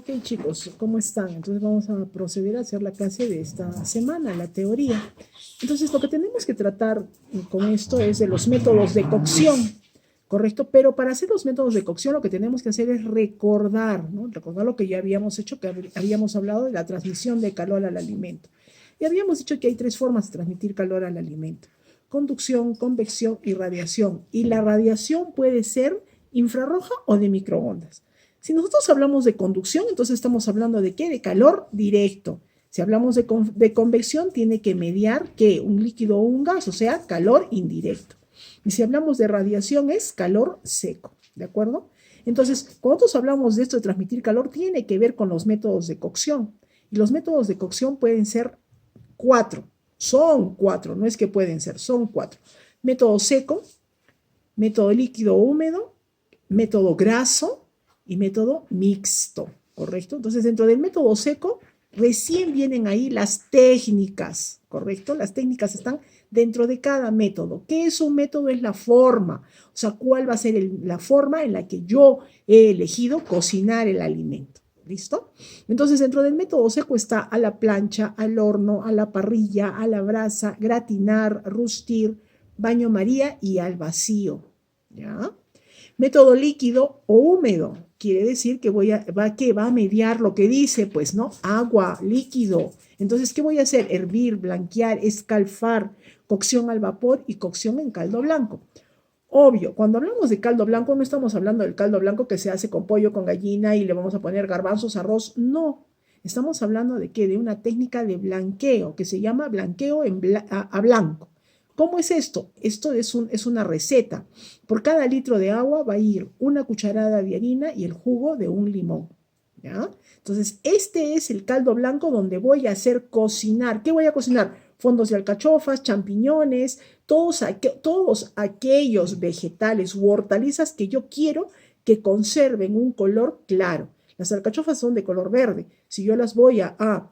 Ok, chicos, ¿cómo están? Entonces vamos a proceder a hacer la clase de esta semana, la teoría. Entonces lo que tenemos que tratar con esto es de los métodos de cocción, ¿correcto? Pero para hacer los métodos de cocción lo que tenemos que hacer es recordar, ¿no? Recordar lo que ya habíamos hecho, que habíamos hablado de la transmisión de calor al alimento. Y habíamos dicho que hay tres formas de transmitir calor al alimento: conducción, convección y radiación. Y la radiación puede ser infrarroja o de microondas. Si nosotros hablamos de conducción, entonces estamos hablando de ¿qué? De calor directo. Si hablamos de convección, tiene que mediar ¿qué? Un líquido o un gas, o sea, calor indirecto. Y si hablamos de radiación, es calor seco, ¿de acuerdo? Entonces, cuando nosotros hablamos de esto de transmitir calor, tiene que ver con los métodos de cocción. Y los métodos de cocción pueden ser cuatro. Son cuatro, no es que pueden ser, son cuatro. Método seco, método líquido o húmedo, método graso y método mixto, ¿correcto? Entonces, dentro del método seco, recién vienen ahí las técnicas, ¿correcto? Las técnicas están dentro de cada método. ¿Qué es un método? Es la forma, o sea, cuál va a ser la forma en la que yo he elegido cocinar el alimento. ¿Listo? Entonces, dentro del método seco está a la plancha, al horno, a la parrilla, a la brasa, gratinar, rustir, baño María y al vacío. ¿Ya? Método líquido o húmedo. Quiere decir que va a mediar lo que dice, pues, ¿no? Agua, líquido. Entonces, ¿qué voy a hacer? Hervir, blanquear, escalfar, cocción al vapor y cocción en caldo blanco. Obvio, cuando hablamos de caldo blanco, no estamos hablando del caldo blanco que se hace con pollo, con gallina y le vamos a poner garbanzos, arroz. No. Estamos hablando de qué? De una técnica de blanqueo que se llama blanqueo a blanco. ¿Cómo es esto? Esto es una receta. Por cada litro de agua va a ir una cucharada de harina y el jugo de un limón. ¿Ya? Entonces, este es el caldo blanco donde voy a hacer cocinar. ¿Qué voy a cocinar? Fondos de alcachofas, champiñones, todos aquellos vegetales u hortalizas que yo quiero que conserven un color claro. Las alcachofas son de color verde. Si yo las voy a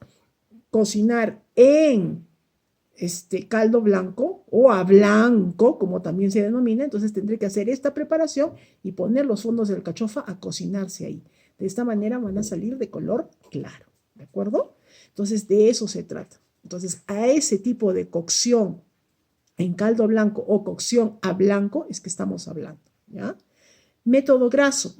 cocinar en caldo blanco o a blanco, como también se denomina, entonces tendré que hacer esta preparación y poner los fondos de alcachofa a cocinarse ahí. De esta manera van a salir de color claro, ¿de acuerdo? Entonces de eso se trata. Entonces a ese tipo de cocción en caldo blanco o cocción a blanco es que estamos hablando, ¿ya? Método graso.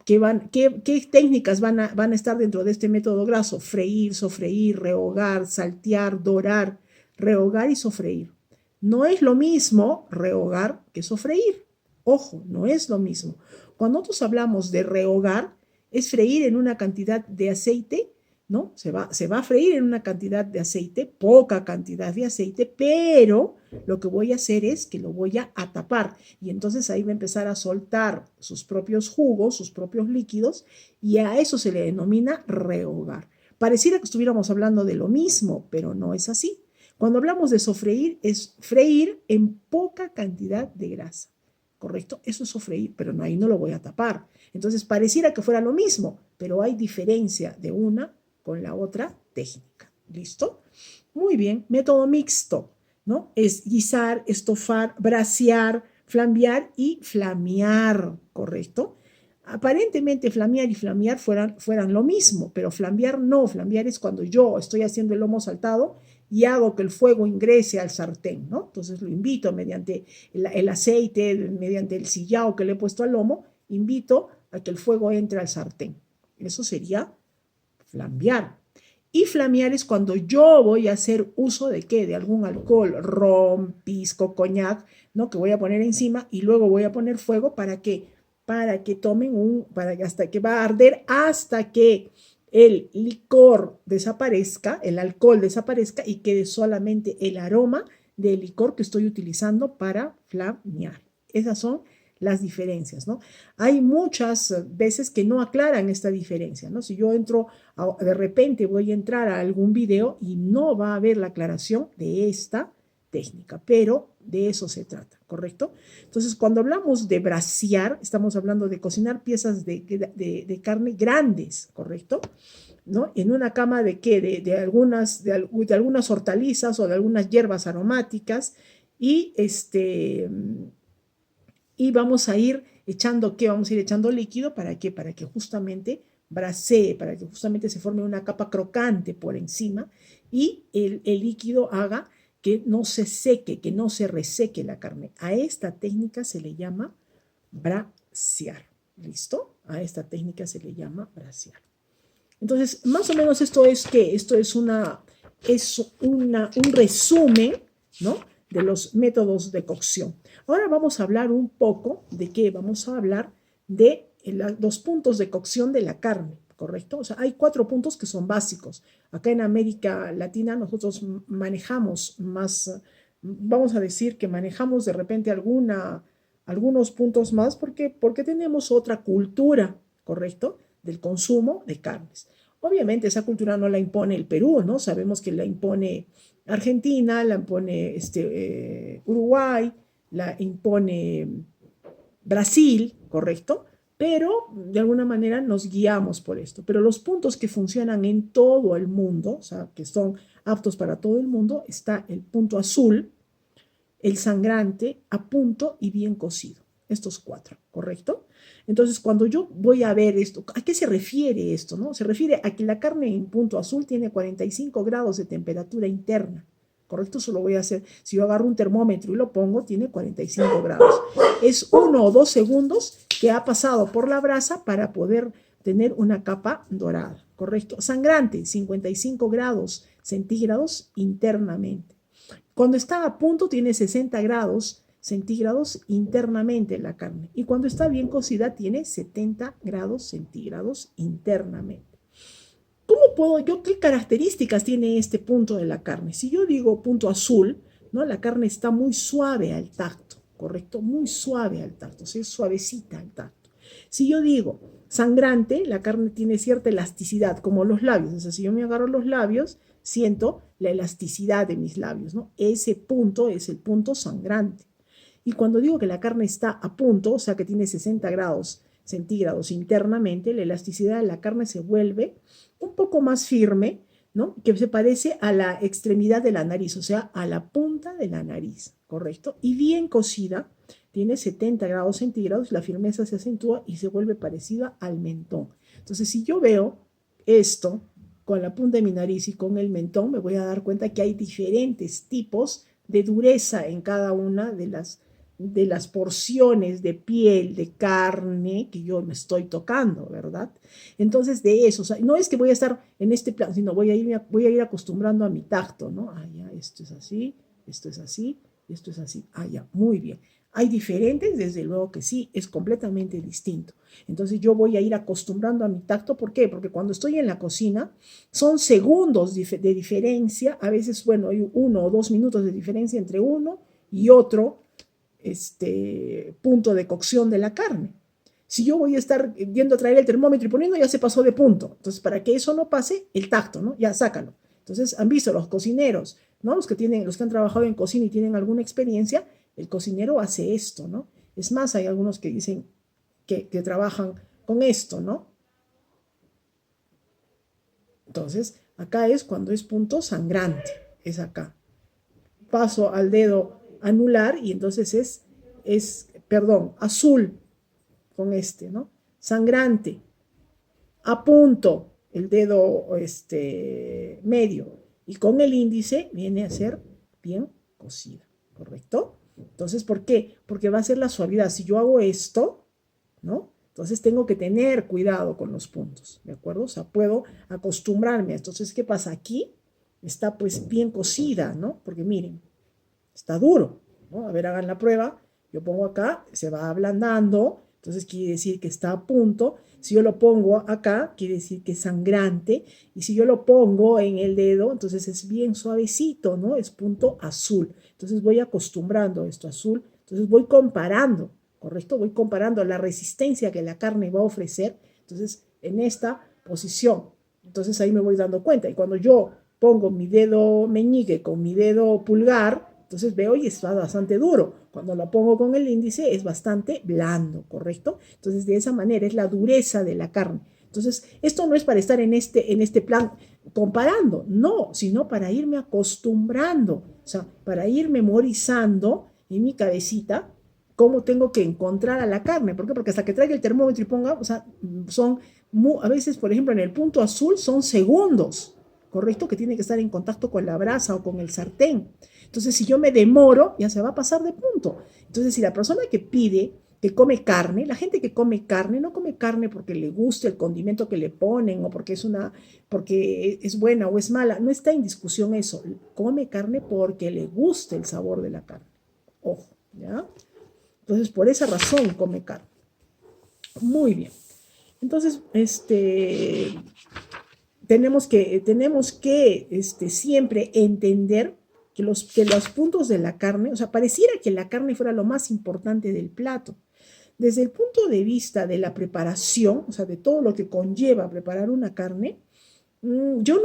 ¿Qué técnicas van a estar dentro de este método graso? Freír, sofreír, rehogar, saltear, dorar, rehogar y sofreír. No es lo mismo rehogar que sofreír. Ojo, no es lo mismo. Cuando nosotros hablamos de rehogar, es freír en una cantidad de aceite, ¿no? Se va a freír en una cantidad de aceite, poca cantidad de aceite, pero lo que voy a hacer es que lo voy a tapar y entonces ahí va a empezar a soltar sus propios jugos, sus propios líquidos y a eso se le denomina rehogar. Pareciera que estuviéramos hablando de lo mismo, pero no es así. Cuando hablamos de sofreír, es freír en poca cantidad de grasa, ¿correcto? Eso es sofreír, pero no, ahí no lo voy a tapar. Entonces pareciera que fuera lo mismo, pero hay diferencia de una con la otra técnica. ¿Listo? Muy bien, método mixto, ¿no? Es guisar, estofar, brasear, flambear y flamear, ¿correcto? Aparentemente flamear y flamear fueran lo mismo, pero flambear no. Flambear es cuando yo estoy haciendo el lomo saltado y hago que el fuego ingrese al sartén, ¿no? Entonces lo invito mediante el aceite, mediante el sillao que le he puesto al lomo, invito a que el fuego entre al sartén. Eso sería flambear. Y flamear es cuando yo voy a hacer uso de qué, de algún alcohol, ron, pisco, coñac, ¿no? Que voy a poner encima y luego voy a poner fuego para que tomen hasta que va a arder, hasta que el licor desaparezca, el alcohol desaparezca y quede solamente el aroma del licor que estoy utilizando para flamear. Esas son las diferencias, ¿no? Hay muchas veces que no aclaran esta diferencia, ¿no? Si yo entro, de repente voy a entrar a algún video y no va a haber la aclaración de esta técnica, pero de eso se trata, ¿correcto? Entonces, cuando hablamos de brasear, estamos hablando de cocinar piezas de carne grandes, ¿correcto? ¿No? En una cama de qué, de algunas hortalizas o de algunas hierbas aromáticas y vamos a ir echando, ¿qué? Vamos a ir echando líquido, ¿para qué? Para que justamente brasee, para que justamente se forme una capa crocante por encima y el líquido haga que no se seque, que no se reseque la carne. A esta técnica se le llama brasear. ¿Listo? A esta técnica se le llama brasear. Entonces, más o menos esto es que esto es un resumen, ¿no?, de los métodos de cocción. Ahora vamos a hablar un poco de qué. Vamos a hablar de los puntos de cocción de la carne, ¿correcto? O sea, hay 4 puntos que son básicos. Acá en América Latina nosotros manejamos más, vamos a decir que manejamos de repente algunos puntos más porque tenemos otra cultura, ¿correcto?, del consumo de carnes. Obviamente esa cultura no la impone el Perú, ¿no? Sabemos que la impone Argentina, la impone Uruguay, la impone Brasil, ¿correcto? Pero de alguna manera nos guiamos por esto. Pero los puntos que funcionan en todo el mundo, o sea, que son aptos para todo el mundo, está el punto azul, el sangrante, a punto y bien cocido. Estos 4, ¿correcto? Entonces, cuando yo voy a ver esto, ¿a qué se refiere esto, no? Se refiere a que la carne en punto azul tiene 45 grados de temperatura interna, ¿correcto? Eso lo voy a hacer. Si yo agarro un termómetro y lo pongo, tiene 45 grados. Es 1 o 2 segundos que ha pasado por la brasa para poder tener una capa dorada, ¿correcto? Sangrante, 55 grados centígrados internamente. Cuando está a punto tiene 60 grados centígrados internamente la carne. Y cuando está bien cocida tiene 70 grados centígrados internamente. ¿Cómo puedo yo, qué características tiene este punto de la carne? Si yo digo punto azul, ¿no?, la carne está muy suave al tacto, ¿correcto? Muy suave al tacto, o sea, es suavecita al tacto. Si yo digo sangrante, la carne tiene cierta elasticidad, como los labios. O sea, si yo me agarro los labios, siento la elasticidad de mis labios, ¿no? Ese punto es el punto sangrante. Y cuando digo que la carne está a punto, o sea, que tiene 60 grados centígrados internamente, la elasticidad de la carne se vuelve un poco más firme, ¿no?, que se parece a la extremidad de la nariz, o sea, a la punta de la nariz, ¿correcto? Y bien cocida, tiene 70 grados centígrados, la firmeza se acentúa y se vuelve parecida al mentón. Entonces, si yo veo esto con la punta de mi nariz y con el mentón, me voy a dar cuenta que hay diferentes tipos de dureza en cada una de las porciones de piel, de carne que yo me estoy tocando, ¿verdad? Entonces, de eso, o sea, no es que voy a estar en este plan, sino voy a ir acostumbrando a mi tacto, ¿no? Ah, ya, esto es así, esto es así, esto es así. Ah, ya, muy bien. Hay diferentes, desde luego que sí, es completamente distinto. Entonces yo voy a ir acostumbrando a mi tacto. ¿Por qué? Porque cuando estoy en la cocina son segundos de diferencia, a veces, bueno, hay 1 o 2 minutos de diferencia entre uno y otro punto de cocción de la carne. Si yo voy a estar yendo a traer el termómetro y poniendo, ya se pasó de punto. Entonces, para que eso no pase, el tacto, ¿no? Ya sácalo. Entonces, han visto los cocineros, ¿no? Los que han trabajado en cocina y tienen alguna experiencia, el cocinero hace esto, ¿no? Es más, hay algunos que dicen que trabajan con esto, ¿no? Entonces, acá es cuando es punto sangrante, es acá. Paso al dedo anular y entonces azul con ¿no? Sangrante, a punto, el dedo medio, y con el índice viene a ser bien cocida, ¿correcto? Entonces, ¿por qué? Porque va a ser la suavidad. Si yo hago esto, ¿no? Entonces tengo que tener cuidado con los puntos, ¿de acuerdo? O sea, puedo acostumbrarme. Entonces, ¿qué pasa? Aquí está pues bien cocida, ¿no? Porque miren, está duro, ¿no? A ver, hagan la prueba. Yo pongo acá, se va ablandando, entonces quiere decir que está a punto. Si yo lo pongo acá, quiere decir que es sangrante. Y si yo lo pongo en el dedo, entonces es bien suavecito, ¿no? Es punto azul. Entonces voy acostumbrando esto azul. Entonces voy comparando, ¿correcto? Voy comparando la resistencia que la carne va a ofrecer. Entonces, en esta posición. Entonces ahí me voy dando cuenta. Y cuando yo pongo mi dedo meñique con mi dedo pulgar, entonces veo y está bastante duro. Cuando lo pongo con el índice es bastante blando, ¿correcto? Entonces de esa manera es la dureza de la carne. Entonces esto no es para estar en este plan comparando, no, sino para irme acostumbrando, o sea, para ir memorizando en mi cabecita cómo tengo que encontrar a la carne. ¿Por qué? Porque hasta que traiga el termómetro y ponga, o sea, son A veces, por ejemplo, en el punto azul son segundos, ¿correcto? Que tiene que estar en contacto con la brasa o con el sartén. Entonces, si yo me demoro, ya se va a pasar de punto. Entonces, si la persona que pide, que come carne, la gente que come carne no come carne porque le guste el condimento que le ponen o porque es buena o es mala, no está en discusión eso. Come carne porque le gusta el sabor de la carne. Ojo, ¿ya? Entonces, por esa razón come carne. Muy bien. Entonces, tenemos que siempre entender que los puntos de la carne, o sea, pareciera que la carne fuera lo más importante del plato. Desde el punto de vista de la preparación, o sea, de todo lo que conlleva preparar una carne, yo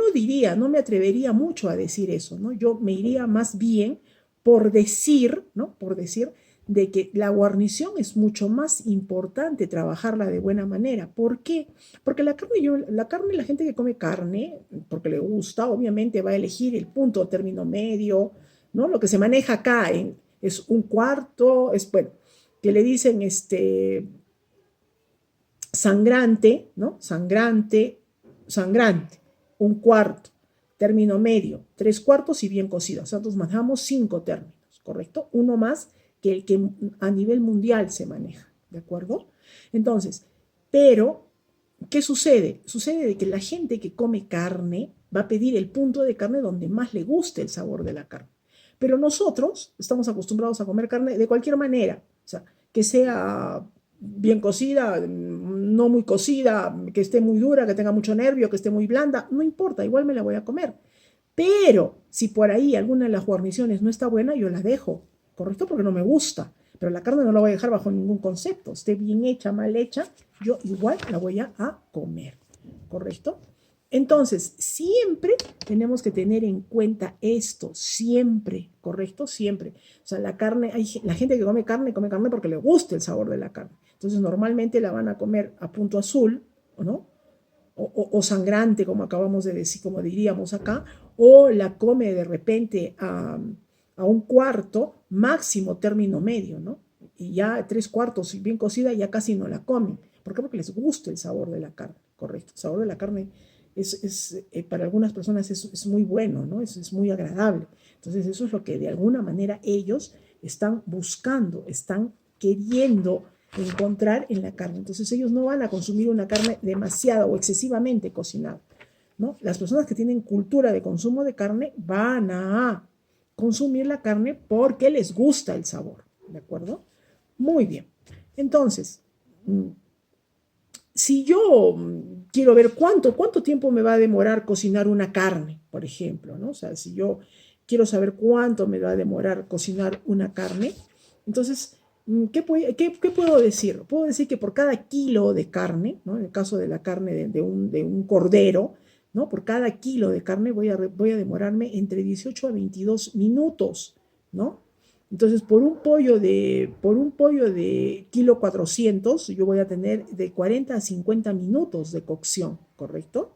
no me atrevería mucho a decir eso, ¿no? Yo me iría más bien por decir, ¿no? Por decir de que la guarnición es mucho más importante trabajarla de buena manera. ¿Por qué? Porque la gente que come carne, porque le gusta, obviamente va a elegir el punto término medio, ¿no? Lo que se maneja acá es un cuarto, bueno, que le dicen sangrante, ¿no? Sangrante, un cuarto, término medio, tres cuartos y bien cocido. Nosotros manejamos 5 términos, ¿correcto? Uno más que el que a nivel mundial se maneja, ¿de acuerdo? Entonces, pero, ¿qué sucede? Sucede de que la gente que come carne va a pedir el punto de carne donde más le guste el sabor de la carne. Pero nosotros estamos acostumbrados a comer carne de cualquier manera, o sea, que sea bien cocida, no muy cocida, que esté muy dura, que tenga mucho nervio, que esté muy blanda, no importa, igual me la voy a comer. Pero si por ahí alguna de las guarniciones no está buena, yo la dejo, ¿correcto? Porque no me gusta. Pero la carne no la voy a dejar bajo ningún concepto. Esté bien hecha, mal hecha, yo igual la voy a comer, ¿correcto? Entonces, siempre tenemos que tener en cuenta esto, siempre, ¿correcto? Siempre. O sea, la gente que come carne porque le gusta el sabor de la carne. Entonces, normalmente la van a comer a punto azul, ¿no? O sangrante, como acabamos de decir, como diríamos acá, o la come de repente a un cuarto, máximo término medio, ¿no? Y ya 3 cuartos bien cocida ya casi no la comen. ¿Por qué? Porque les gusta el sabor de la carne, correcto. El sabor de la carne para algunas personas es muy bueno, ¿no? Es muy agradable. Entonces eso es lo que de alguna manera ellos están buscando, están queriendo encontrar en la carne. Entonces ellos no van a consumir una carne demasiado o excesivamente cocinada, ¿no? Las personas que tienen cultura de consumo de carne van a consumir la carne porque les gusta el sabor, ¿de acuerdo? Muy bien. Entonces, si yo quiero ver cuánto tiempo me va a demorar cocinar una carne, por ejemplo, ¿no? O sea, si yo quiero saber cuánto me va a demorar cocinar una carne, entonces, ¿qué puedo decir? Puedo decir que por cada kilo de carne, ¿no? En el caso de la carne de un cordero, ¿no? Por cada kilo de carne voy a demorarme entre 18 a 22 minutos, ¿no? Entonces, por un pollo de kilo 400, yo voy a tener de 40 a 50 minutos de cocción, ¿correcto?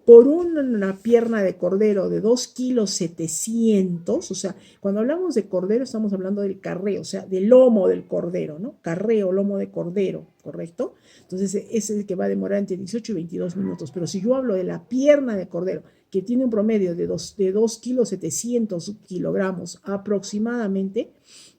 Por una pierna de cordero de 2 kilos 700, o sea, cuando hablamos de cordero estamos hablando del carreo, o sea, del lomo del cordero, ¿no? Carreo, lomo de cordero, ¿correcto? Entonces, es el que va a demorar entre 18 y 22 minutos. Pero si yo hablo de la pierna de cordero, que tiene un promedio de 2 kilos 700 kilogramos aproximadamente,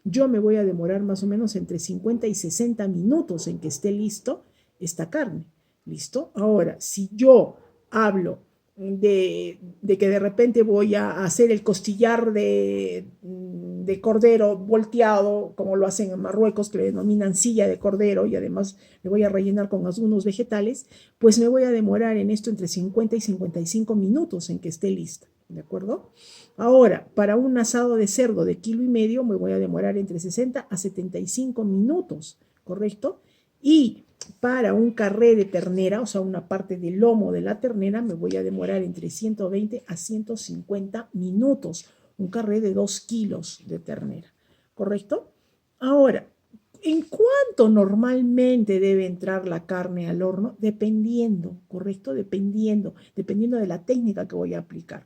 yo me voy a demorar más o menos entre 50 y 60 minutos en que esté listo esta carne. ¿Listo? Ahora, si yo hablo de que de repente voy a hacer el costillar de cordero volteado, como lo hacen en Marruecos, que le denominan silla de cordero, y además me voy a rellenar con algunos vegetales, pues me voy a demorar en esto entre 50 y 55 minutos en que esté lista, ¿de acuerdo? Ahora, para un asado de cerdo de 1,5 kilos me voy a demorar entre 60 a 75 minutos, ¿correcto? Y para un carré de ternera, o sea, una parte del lomo de la ternera, me voy a demorar entre 120 a 150 minutos. Un carré de 2 kilos de ternera, ¿correcto? Ahora, ¿en cuánto normalmente debe entrar la carne al horno? Dependiendo, ¿correcto? Dependiendo de la técnica que voy a aplicar.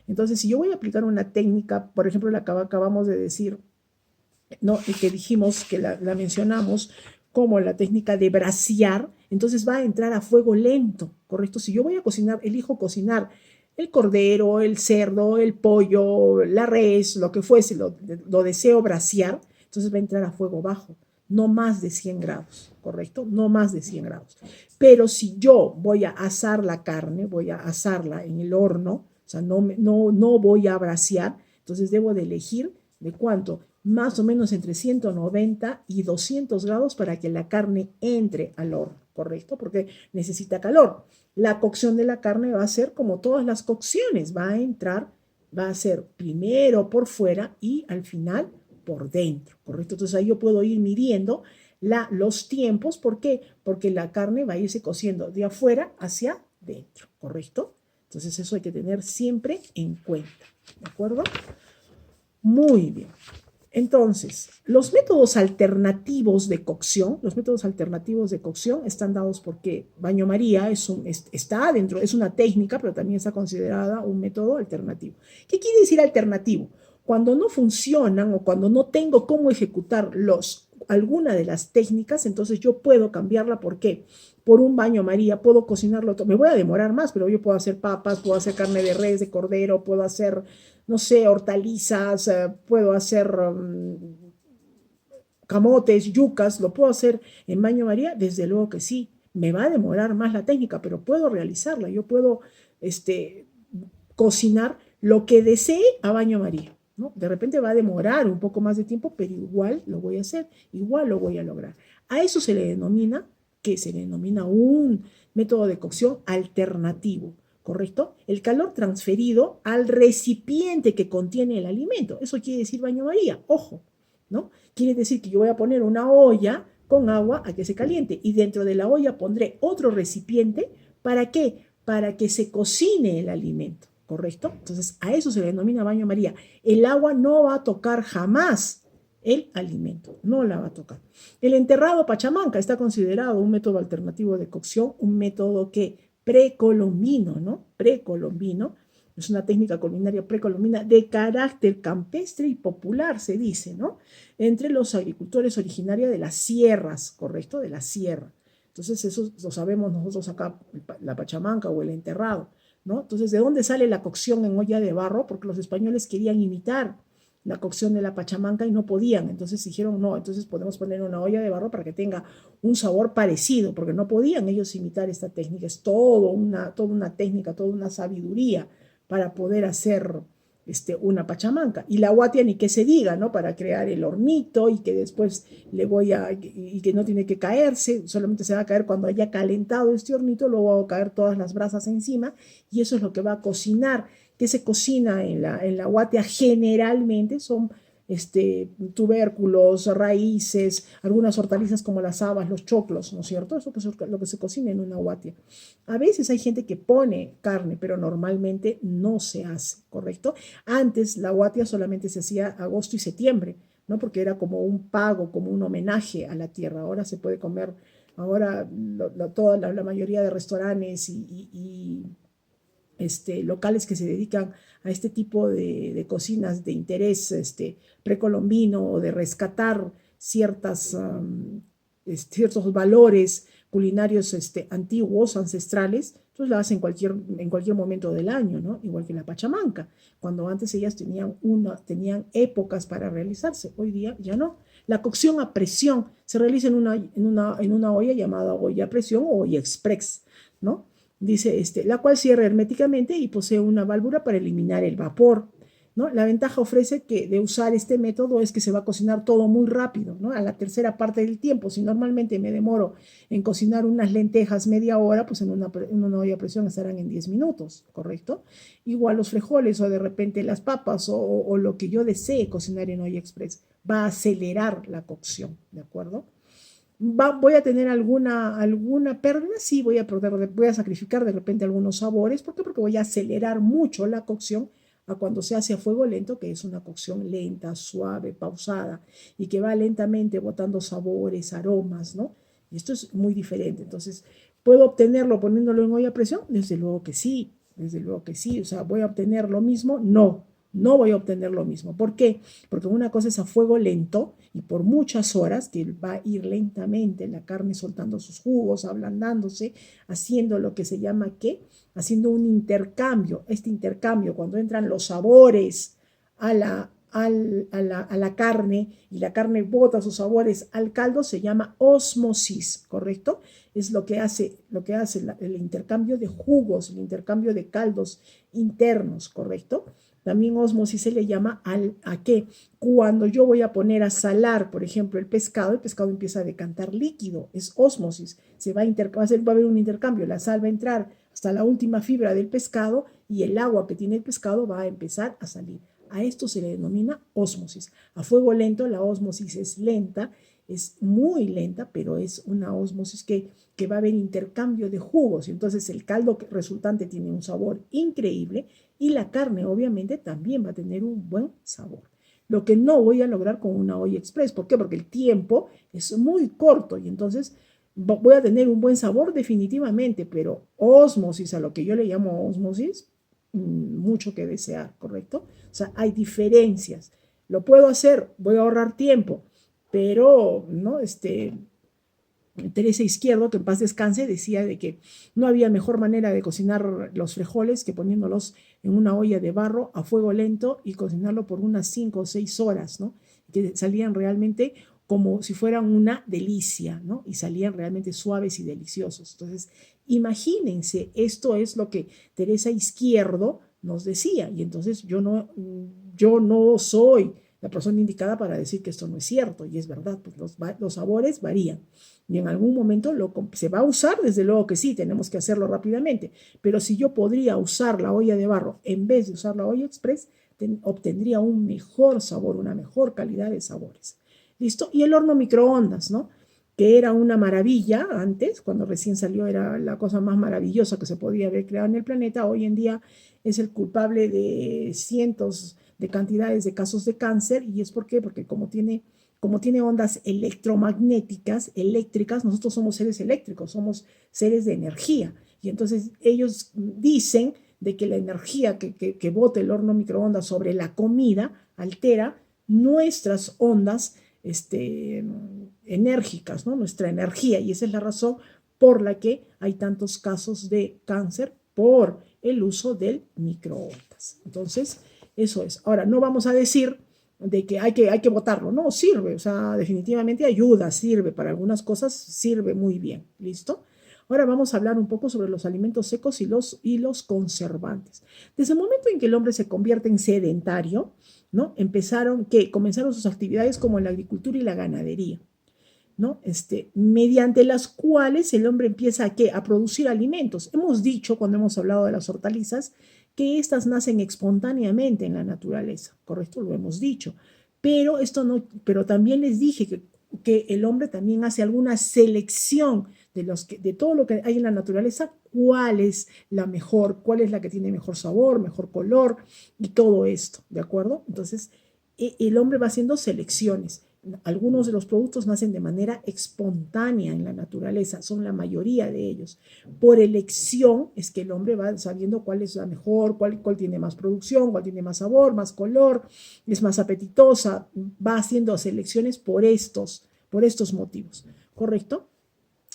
Entonces, si yo voy a aplicar una técnica, por ejemplo, la que acabamos de decir, ¿no? Y que dijimos, que la mencionamos, como la técnica de brasear, entonces va a entrar a fuego lento, ¿correcto? Si yo voy a cocinar, elijo cocinar el cordero, el cerdo, el pollo, la res, lo que fuese, lo deseo brasear, entonces va a entrar a fuego bajo, no más de 100 grados, ¿correcto? No más de 100 grados. Pero si yo voy a asar la carne, voy a asarla en el horno, o sea, no voy a brasear, entonces debo de elegir de cuánto, más o menos entre 190 y 200 grados para que la carne entre al horno, ¿correcto? Porque necesita calor. La cocción de la carne va a ser como todas las cocciones, va a entrar, va a ser primero por fuera y al final por dentro, ¿correcto? Entonces ahí yo puedo ir midiendo los tiempos, ¿por qué? Porque la carne va a irse cociendo de afuera hacia dentro, ¿correcto? Entonces eso hay que tener siempre en cuenta, ¿de acuerdo? Muy bien. Entonces, los métodos alternativos de cocción, están dados porque baño María está dentro, es una técnica, pero también está considerada un método alternativo. ¿Qué quiere decir alternativo? Cuando no funcionan o cuando no tengo cómo ejecutar alguna de las técnicas, entonces yo puedo cambiarla. ¿Por qué? Por un baño María, puedo cocinarlo todo. Me voy a demorar más, pero yo puedo hacer papas, puedo hacer carne de res, de cordero, puedo hacer, no sé, hortalizas, puedo hacer camotes, yucas, lo puedo hacer en baño María, desde luego que sí. Me va a demorar más la técnica, pero puedo realizarla. Yo puedo cocinar lo que desee a baño María, ¿no? De repente va a demorar un poco más de tiempo, pero igual lo voy a hacer, igual lo voy a lograr. A eso se le denomina, que se le denomina un método de cocción alternativo, ¿correcto? El calor transferido al recipiente que contiene el alimento. Eso quiere decir baño María, ojo, ¿no? Quiere decir que yo voy a poner una olla con agua a que se caliente y dentro de la olla pondré otro recipiente. ¿Para qué? Para que se cocine el alimento, ¿correcto? Entonces, a eso se le denomina baño María. El agua no va a tocar jamás el alimento, no la va a tocar. El enterrado pachamanca está considerado un método alternativo de cocción, un método que precolombino, ¿no? Precolombino, es una técnica culinaria precolombina de carácter campestre y popular, se dice, ¿no? Entre los agricultores originarios de las sierras, ¿correcto? De la sierra. Entonces, eso lo sabemos nosotros acá, la pachamanca o el enterrado, ¿no? Entonces, ¿de dónde sale la cocción en olla de barro? Porque los españoles querían imitar la cocción de la pachamanca y no podían. Entonces dijeron, no, entonces podemos poner una olla de barro para que tenga un sabor parecido, porque no podían ellos imitar esta técnica. Es toda una técnica, toda una sabiduría para poder hacer una pachamanca. Y la guatia ni que se diga, ¿no? Para crear el hornito y que después y que no tiene que caerse, solamente se va a caer cuando haya calentado este hornito, luego va a caer todas las brasas encima y eso es lo que va a cocinar. ¿Qué se cocina en la guatia? Generalmente son tubérculos, raíces, algunas hortalizas como las habas, los choclos, ¿no es cierto? Eso es lo que se cocina en una guatia. A veces hay gente que pone carne, pero normalmente no se hace, ¿correcto? Antes la guatia solamente se hacía agosto y septiembre, ¿no? Porque era como un pago, como un homenaje a la tierra. Ahora se puede comer, ahora toda la mayoría de restaurantes y locales que se dedican a este tipo de cocinas de interés precolombino o de rescatar ciertos valores culinarios antiguos, ancestrales, entonces la hacen en cualquier momento del año, ¿no? Igual que la pachamanca, cuando antes ellas tenían épocas para realizarse, hoy día ya no. La cocción a presión se realiza en una olla llamada olla a presión o olla express, ¿no? Dice, la cual cierra herméticamente y posee una válvula para eliminar el vapor, ¿no? La ventaja ofrece de usar este método es que se va a cocinar todo muy rápido, ¿no? A la tercera parte del tiempo. Si normalmente me demoro en cocinar unas lentejas media hora, pues en una olla a presión estarán en 10 minutos, ¿correcto? Igual los frijoles o de repente las papas o lo que yo desee cocinar en olla express va a acelerar la cocción, ¿de acuerdo? Voy a tener alguna pérdida, sí, voy a sacrificar de repente algunos sabores. ¿Por qué? Porque voy a acelerar mucho la cocción a cuando se hace a fuego lento, que es una cocción lenta, suave, pausada, y que va lentamente botando sabores, aromas, ¿no? Y esto es muy diferente. Entonces, ¿puedo obtenerlo poniéndolo en olla a presión? Desde luego que sí, desde luego que sí. O sea, ¿voy a obtener lo mismo? No, no voy a obtener lo mismo. ¿Por qué? Porque una cosa es a fuego lento y por muchas horas, que va a ir lentamente la carne soltando sus jugos, ablandándose, haciendo lo que se llama ¿qué? Haciendo un intercambio. Este intercambio, cuando entran los sabores a la carne y la carne bota sus sabores al caldo, se llama ósmosis, ¿correcto? Es lo que hace el intercambio de jugos, el intercambio de caldos internos, ¿correcto? También ósmosis se le llama ¿a qué? Cuando yo voy a poner a salar, por ejemplo, el pescado empieza a decantar líquido, es ósmosis, va a haber un intercambio, la sal va a entrar hasta la última fibra del pescado y el agua que tiene el pescado va a empezar a salir. A esto se le denomina ósmosis. A fuego lento la ósmosis es lenta, es muy lenta, pero es una ósmosis que va a haber intercambio de jugos. Entonces el caldo resultante tiene un sabor increíble y la carne obviamente también va a tener un buen sabor. Lo que no voy a lograr con una olla express. ¿Por qué? Porque el tiempo es muy corto y entonces voy a tener un buen sabor definitivamente, pero ósmosis, a lo que yo le llamo ósmosis, mucho que desear, ¿correcto? O sea, hay diferencias. Lo puedo hacer, voy a ahorrar tiempo, pero, ¿no? Teresa Izquierdo, que en paz descanse, decía de que no había mejor manera de cocinar los frijoles que poniéndolos en una olla de barro a fuego lento y cocinarlo por unas 5 o 6 horas, ¿no? Que salían realmente como si fueran una delicia, ¿no? Y salían realmente suaves y deliciosos. Entonces, imagínense, esto es lo que Teresa Izquierdo nos decía. Y entonces yo no soy la persona indicada para decir que esto no es cierto. Y es verdad, pues los sabores varían. Y en algún momento se va a usar, desde luego que sí, tenemos que hacerlo rápidamente. Pero si yo podría usar la olla de barro en vez de usar la olla express, obtendría un mejor sabor, una mejor calidad de sabores. ¿Listo? Y el horno microondas, ¿no? Que era una maravilla antes, cuando recién salió era la cosa más maravillosa que se podía haber creado en el planeta. Hoy en día es el culpable de cientos de cantidades de casos de cáncer. ¿Y es por qué? Porque como tiene ondas electromagnéticas, eléctricas, nosotros somos seres eléctricos, somos seres de energía. Y entonces ellos dicen de que la energía que bota el horno microondas sobre la comida altera nuestras ondas enérgicas, ¿no? Nuestra energía. Y esa es la razón por la que hay tantos casos de cáncer por el uso del microondas. Entonces, eso es. Ahora, no vamos a decir de que hay que botarlo, no, sirve, o sea, definitivamente ayuda, sirve para algunas cosas, sirve muy bien, ¿listo? Ahora vamos a hablar un poco sobre los alimentos secos y los conservantes. Desde el momento en que el hombre se convierte en sedentario, ¿no? Comenzaron sus actividades como la agricultura y la ganadería, ¿no? Mediante las cuales el hombre empieza a producir alimentos. Hemos dicho, cuando hemos hablado de las hortalizas, que éstas nacen espontáneamente en la naturaleza, ¿correcto? Lo hemos dicho. Pero también les dije que el hombre también hace alguna selección de todo lo que hay en la naturaleza, cuál es la mejor, cuál es la que tiene mejor sabor, mejor color y todo esto, ¿de acuerdo? Entonces, el hombre va haciendo selecciones. Algunos de los productos nacen de manera espontánea en la naturaleza, son la mayoría de ellos. Por elección es que el hombre va sabiendo cuál es la mejor, cuál tiene más producción, cuál tiene más sabor, más color, es más apetitosa, va haciendo selecciones por estos motivos, ¿correcto?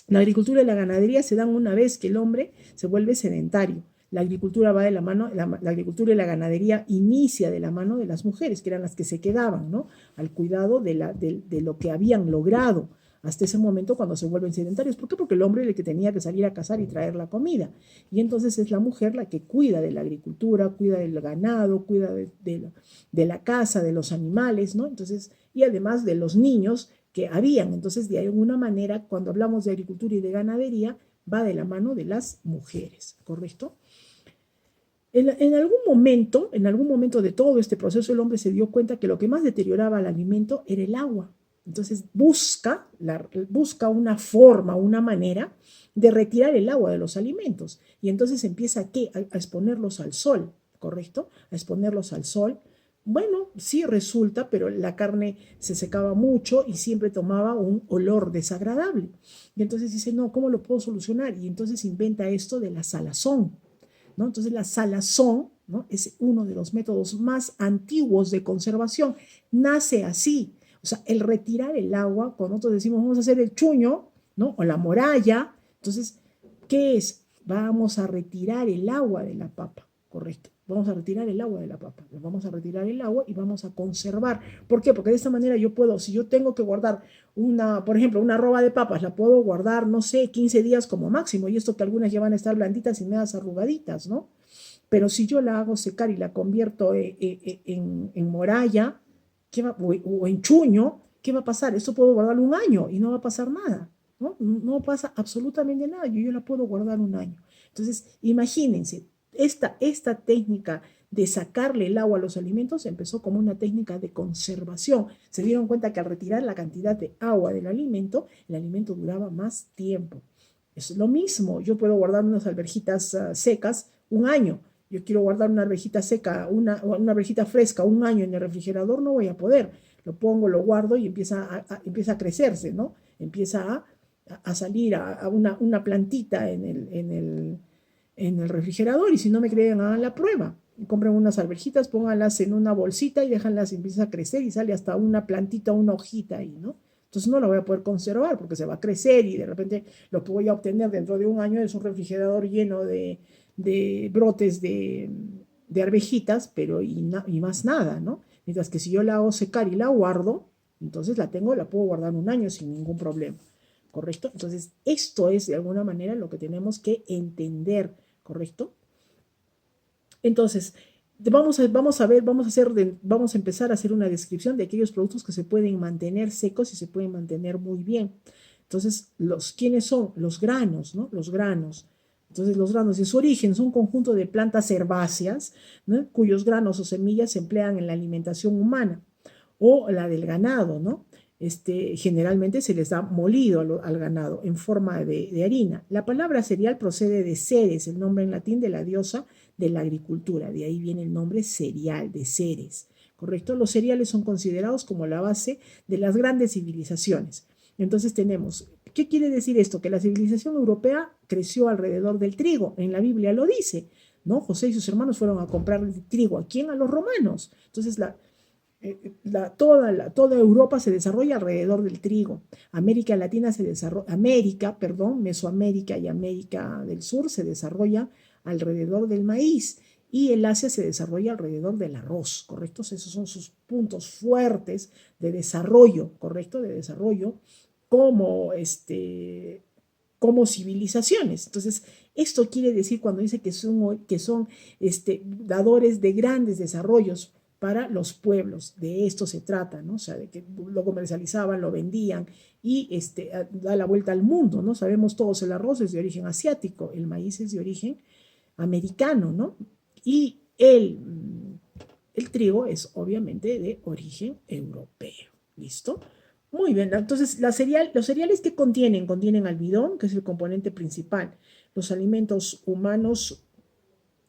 La agricultura y la ganadería se dan una vez que el hombre se vuelve sedentario. La agricultura va de la mano, la agricultura y la ganadería inicia de la mano de las mujeres, que eran las que se quedaban, ¿no? Al cuidado de lo que habían logrado hasta ese momento cuando se vuelven sedentarios. ¿Por qué? Porque el hombre era el que tenía que salir a cazar y traer la comida. Y entonces es la mujer la que cuida de la agricultura, cuida del ganado, cuida de la casa, de los animales, ¿no? Entonces, y además de los niños que habían. Entonces, de alguna manera, cuando hablamos de agricultura y de ganadería, va de la mano de las mujeres, ¿correcto? En algún momento de todo este proceso, el hombre se dio cuenta que lo que más deterioraba el alimento era el agua. Entonces busca una forma, una manera de retirar el agua de los alimentos. Y entonces empieza a exponerlos al sol, ¿correcto? A exponerlos al sol. Bueno, sí resulta, pero la carne se secaba mucho y siempre tomaba un olor desagradable. Y entonces dice, no, ¿cómo lo puedo solucionar? Y entonces inventa esto de la salazón, ¿no? Entonces la salazón ¿no? Es uno de los métodos más antiguos de conservación. Nace así. O sea, el retirar el agua, cuando nosotros decimos vamos a hacer el chuño, ¿no? O la moralla, entonces, ¿qué es? Vamos a retirar el agua de la papa, correcto. Vamos a retirar el agua de la papa, vamos a retirar el agua y vamos a conservar. ¿Por qué? Porque de esta manera yo puedo, si yo tengo que guardar por ejemplo, una roba de papas, la puedo guardar, no sé, 15 días como máximo, y esto que algunas ya van a estar blanditas y medias arrugaditas, ¿no? Pero si yo la hago secar y la convierto en moralla, o en chuño, ¿qué va a pasar? Esto puedo guardarlo un año y no va a pasar nada, ¿no? No pasa absolutamente nada, yo la puedo guardar un año. Entonces, imagínense, esta técnica de sacarle el agua a los alimentos empezó como una técnica de conservación. Se dieron cuenta que al retirar la cantidad de agua del alimento, el alimento duraba más tiempo. Es lo mismo, yo puedo guardar unas alverjitas secas un año. Yo quiero guardar una alverjita seca, una alverjita fresca un año en el refrigerador, no voy a poder. Lo pongo, lo guardo y empieza a crecerse, ¿no? Empieza a salir a una plantita en el refrigerador, y si no me creen, hagan la prueba. Compren unas alverjitas, pónganlas en una bolsita y déjanlas, empieza a crecer y sale hasta una plantita, una hojita ahí, ¿no? Entonces no la voy a poder conservar porque se va a crecer y de repente lo que voy a obtener dentro de un año es un refrigerador lleno de brotes de arvejitas, pero y más nada, ¿no? Mientras que si yo la hago secar y la guardo, entonces la puedo guardar un año sin ningún problema, ¿correcto? Entonces esto es de alguna manera lo que tenemos que entender, ¿correcto? Entonces, vamos a empezar a hacer una descripción de aquellos productos que se pueden mantener secos y se pueden mantener muy bien. Entonces, ¿quiénes son? Los granos, ¿no? Los granos. Entonces, los granos de su origen son un conjunto de plantas herbáceas, ¿no? Cuyos granos o semillas se emplean en la alimentación humana o la del ganado, ¿no? Generalmente se les da molido al ganado en forma de harina. La palabra cereal procede de Ceres, el nombre en latín de la diosa de la agricultura. De ahí viene el nombre cereal, de Ceres, ¿correcto? Los cereales son considerados como la base de las grandes civilizaciones. Entonces ¿qué quiere decir esto? Que la civilización europea creció alrededor del trigo. En la Biblia lo dice, ¿no? José y sus hermanos fueron a comprar el trigo. ¿A quién? A los romanos. Entonces, toda Europa se desarrolla alrededor del trigo. América Latina Mesoamérica y América del Sur se desarrolla alrededor del maíz, y el Asia se desarrolla alrededor del arroz, ¿correcto? Esos son sus puntos fuertes de desarrollo, ¿correcto? De desarrollo como, como civilizaciones. Entonces, esto quiere decir cuando dice que son dadores de grandes desarrollos para los pueblos. De esto se trata, ¿no? O sea, de que lo comercializaban, lo vendían y da la vuelta al mundo, ¿no? Sabemos todos, el arroz es de origen asiático, el maíz es de origen americano, ¿no? Y el trigo es obviamente de origen europeo. ¿Listo? Muy bien, entonces los cereales que contienen almidón, que es el componente principal. Los alimentos humanos,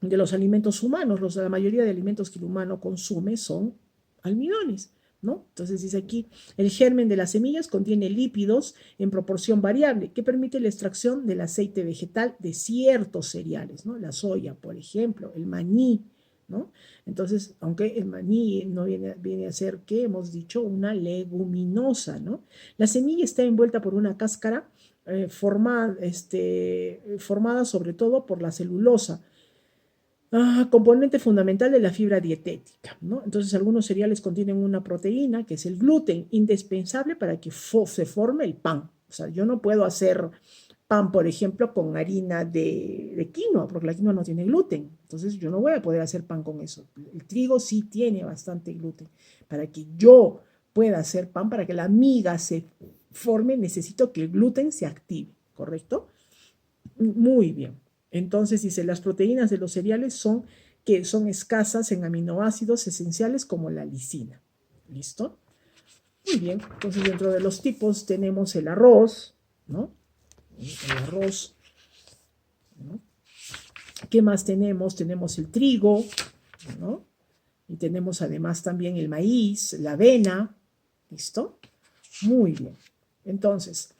la mayoría de alimentos que el humano consume son almidones, ¿no? Entonces dice aquí, el germen de las semillas contiene lípidos en proporción variable que permite la extracción del aceite vegetal de ciertos cereales, ¿no? La soya, por ejemplo, el maní, ¿no? Entonces, aunque el maní no viene a ser, ¿qué hemos dicho? Una leguminosa, ¿no? La semilla está envuelta por una cáscara formada sobre todo por la celulosa, componente fundamental de la fibra dietética, ¿no? Entonces, algunos cereales contienen una proteína, que es el gluten, indispensable para que se forme el pan. O sea, yo no puedo hacer pan, por ejemplo, con harina de quinoa, porque la quinoa no tiene gluten. Entonces, yo no voy a poder hacer pan con eso. El trigo sí tiene bastante gluten. Para que yo pueda hacer pan, para que la miga se forme, necesito que el gluten se active, ¿correcto? Muy bien. Entonces dice, las proteínas de los cereales son escasas en aminoácidos esenciales como la lisina. ¿Listo? Muy bien. Entonces dentro de los tipos tenemos el arroz, ¿no? El arroz, ¿no? ¿Qué más tenemos? Tenemos el trigo, ¿no? Y tenemos además también el maíz, la avena. ¿Listo? Muy bien. Entonces,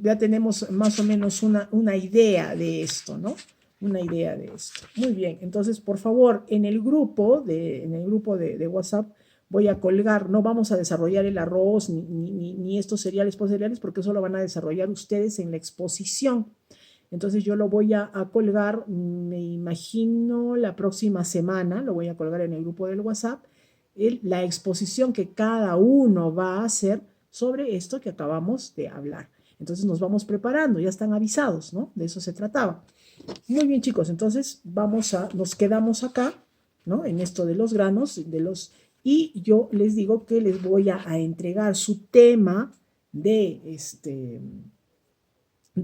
ya tenemos más o menos una idea de esto, ¿no? una idea de esto. Muy bien, entonces, por favor, en el grupo de WhatsApp voy a colgar, no vamos a desarrollar el arroz ni estos cereales poscereales, porque eso lo van a desarrollar ustedes en la exposición. Entonces yo lo voy a colgar, me imagino, la próxima semana, lo voy a colgar en el grupo del WhatsApp, la exposición que cada uno va a hacer sobre esto que acabamos de hablar. Entonces nos vamos preparando, ya están avisados, ¿no? De eso se trataba. Muy bien, chicos, entonces nos quedamos acá, ¿no? En esto de los granos, y yo les digo que les voy a entregar su tema de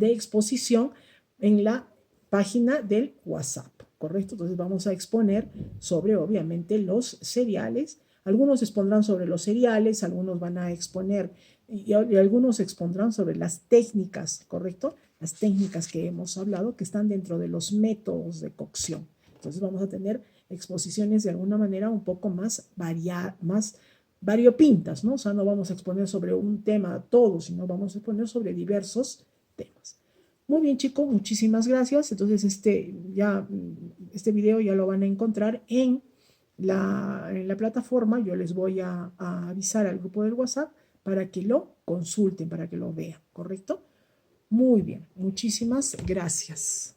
exposición en la página del WhatsApp, ¿correcto? Entonces vamos a exponer sobre, obviamente, los cereales. Algunos expondrán sobre los cereales, algunos van a exponer y algunos expondrán sobre las técnicas, ¿correcto? Las técnicas que hemos hablado que están dentro de los métodos de cocción. Entonces vamos a tener exposiciones de alguna manera un poco más variopintas, ¿no? O sea, no vamos a exponer sobre un tema todo, sino vamos a exponer sobre diversos temas. Muy bien, chicos, muchísimas gracias. Entonces, este video ya lo van a encontrar en la plataforma. Yo les voy a avisar al grupo del WhatsApp para que lo consulten, para que lo vean, ¿correcto? Muy bien, muchísimas gracias.